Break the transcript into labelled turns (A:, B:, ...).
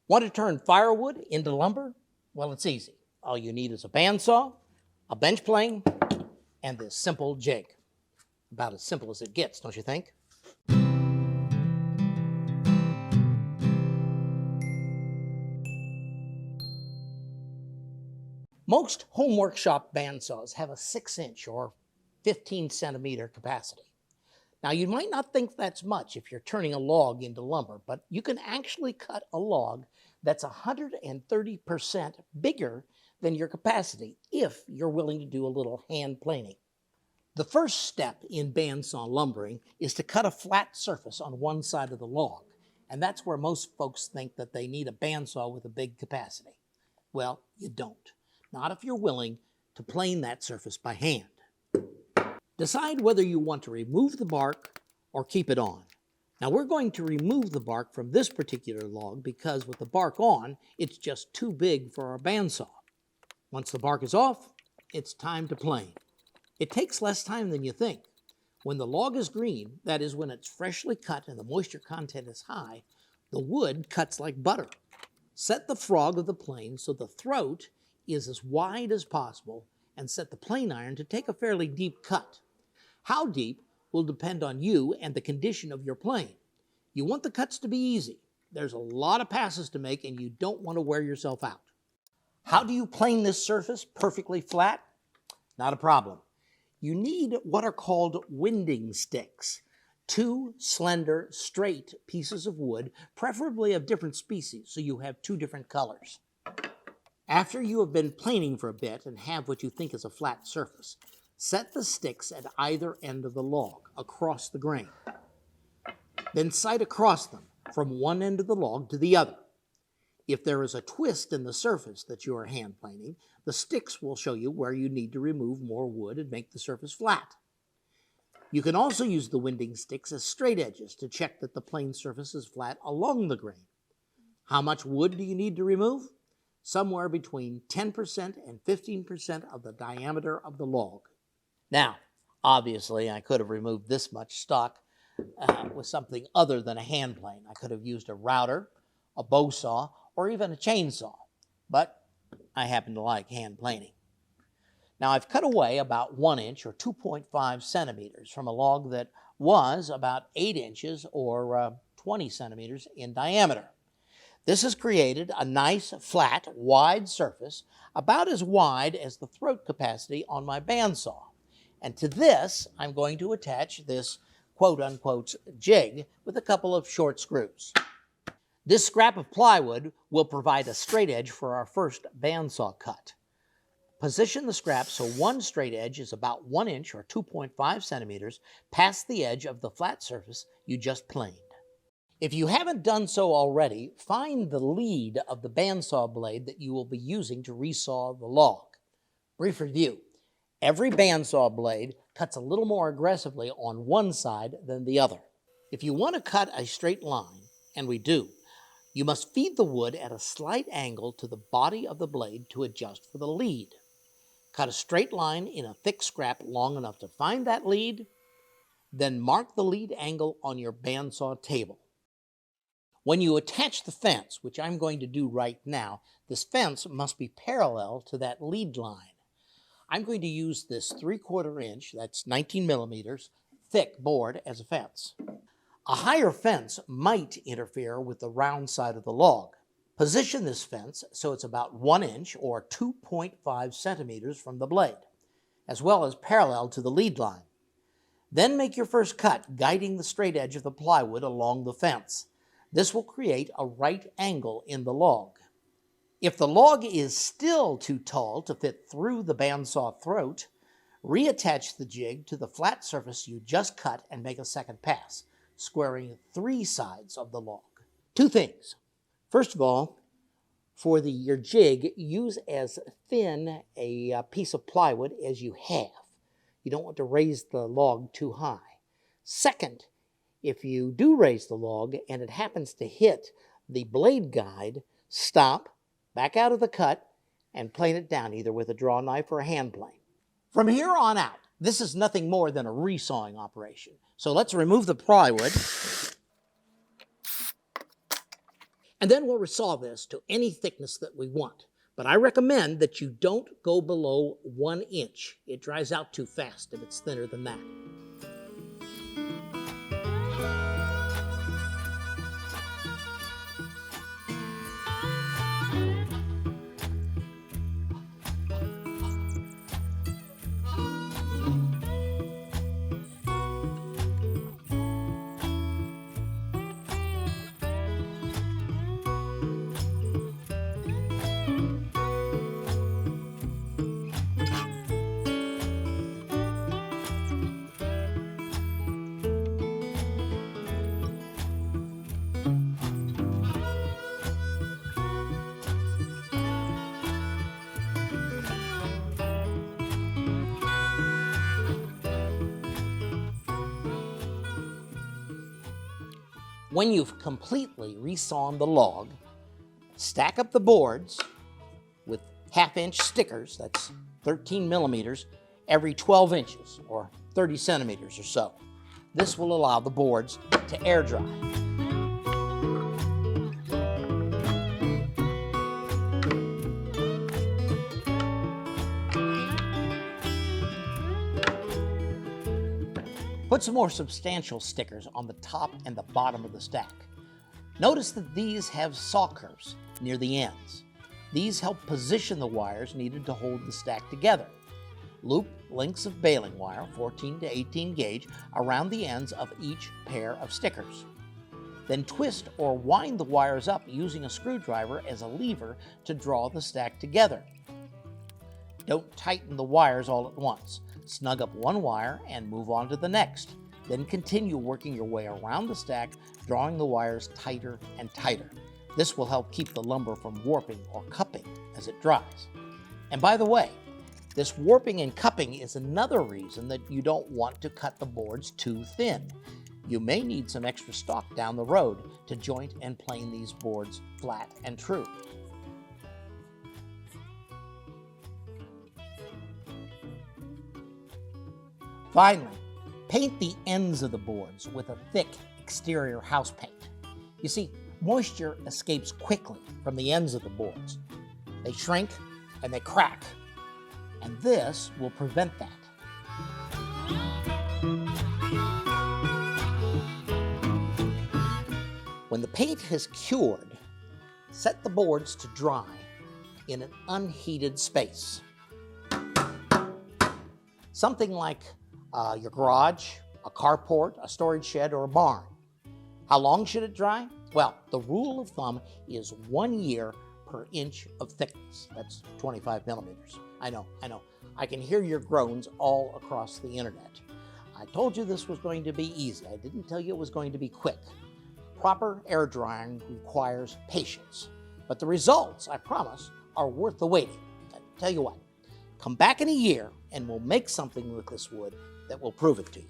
A: Want to turn firewood into lumber? Well, it's easy. All you need is a bandsaw, a bench plane, and this simple jig. About as simple as it gets, don't you think? Most home workshop bandsaws have a 6-inch or 15-centimeter capacity. Now, you might not think that's much if you're turning a log into lumber, but you can actually cut a log that's 130% bigger than your capacity if you're willing to do a little hand planing. The first step in bandsaw lumbering is to cut a flat surface on one side of the log, and that's where most folks think that they need a bandsaw with a big capacity. Well, you don't. Not if you're willing to plane that surface by hand. Decide whether you want to remove the bark or keep it on. Now, we're going to remove the bark from this particular log because with the bark on, it's just too big for our bandsaw. Once the bark is off, it's time to plane. It takes less time than you think. When the log is green, that is when it's freshly cut and the moisture content is high, the wood cuts like butter. Set the frog of the plane so the throat is as wide as possible and set the plane iron to take a fairly deep cut. How deep will depend on you and the condition of your plane. You want the cuts to be easy. There's a lot of passes to make and you don't want to wear yourself out. How do you plane this surface perfectly flat? Not a problem. You need what are called winding sticks. 2 slender, straight pieces of wood, preferably of different species, so you have 2 different colors. After you have been planing for a bit and have what you think is a flat surface, set the sticks at either end of the log, across the grain. Then sight across them, from one end of the log to the other. If there is a twist in the surface that you are hand planing, the sticks will show you where you need to remove more wood and make the surface flat. You can also use the winding sticks as straight edges to check that the plane surface is flat along the grain. How much wood do you need to remove? Somewhere between 10% and 15% of the diameter of the log. Now, obviously, I could have removed this much stock with something other than a hand plane. I could have used a router, a bow saw, or even a chainsaw, but I happen to like hand planing. Now, I've cut away about 1 inch or 2.5 centimeters from a log that was about 8 inches or 20 centimeters in diameter. This has created a nice, flat, wide surface, about as wide as the throat capacity on my bandsaw. And to this, I'm going to attach this quote-unquote jig with a couple of short screws. This scrap of plywood will provide a straight edge for our first bandsaw cut. Position the scrap so one straight edge is about 1 inch or 2.5 centimeters past the edge of the flat surface you just planed. If you haven't done so already, find the lead of the bandsaw blade that you will be using to resaw the log. Brief review. Every bandsaw blade cuts a little more aggressively on one side than the other. If you want to cut a straight line, and we do, you must feed the wood at a slight angle to the body of the blade to adjust for the lead. Cut a straight line in a thick scrap long enough to find that lead, then mark the lead angle on your bandsaw table. When you attach the fence, which I'm going to do right now, this fence must be parallel to that lead line. I'm going to use this 3/4 inch, that's 19 millimeters, thick board as a fence. A higher fence might interfere with the round side of the log. Position this fence so it's about 1 inch or 2.5 centimeters from the blade, as well as parallel to the lead line. Then make your first cut, guiding the straight edge of the plywood along the fence. This will create a right angle in the log. If the log is still too tall to fit through the bandsaw throat, reattach the jig to the flat surface you just cut and make a second pass, squaring 3 sides of the log. 2 things. First of all, for your jig, use as thin a piece of plywood as you have. You don't want to raise the log too high. Second, if you do raise the log and it happens to hit the blade guide, stop, back out of the cut, and plane it down either with a draw knife or a hand plane. From here on out, this is nothing more than a resawing operation. So let's remove the plywood And then we'll resaw this to any thickness that we want. But I recommend that you don't go below 1 inch. It dries out too fast if it's thinner than that. When you've completely resawn the log, stack up the boards with 1/2 inch stickers, that's 13 millimeters, every 12 inches or 30 centimeters or so. This will allow the boards to air dry. Put some more substantial stickers on the top and the bottom of the stack. Notice that these have saw curves near the ends. These help position the wires needed to hold the stack together. Loop lengths of baling wire, 14 to 18 gauge, around the ends of each pair of stickers. Then twist or wind the wires up using a screwdriver as a lever to draw the stack together. Don't tighten the wires all at once. Snug up one wire and move on to the next. Then continue working your way around the stack, drawing the wires tighter and tighter. This will help keep the lumber from warping or cupping as it dries. And by the way, this warping and cupping is another reason that you don't want to cut the boards too thin. You may need some extra stock down the road to joint and plane these boards flat and true. Finally, paint the ends of the boards with a thick exterior house paint. You see, moisture escapes quickly from the ends of the boards. They shrink and they crack, and this will prevent that. When the paint has cured, set the boards to dry in an unheated space. Something like your garage, a carport, a storage shed, or a barn. How long should it dry? Well, the rule of thumb is 1 year per inch of thickness. That's 25 millimeters. I know. I can hear your groans all across the internet. I told you this was going to be easy. I didn't tell you it was going to be quick. Proper air drying requires patience, but the results, I promise, are worth the waiting. I tell you what, come back in a year and we'll make something with this wood that will prove it to you.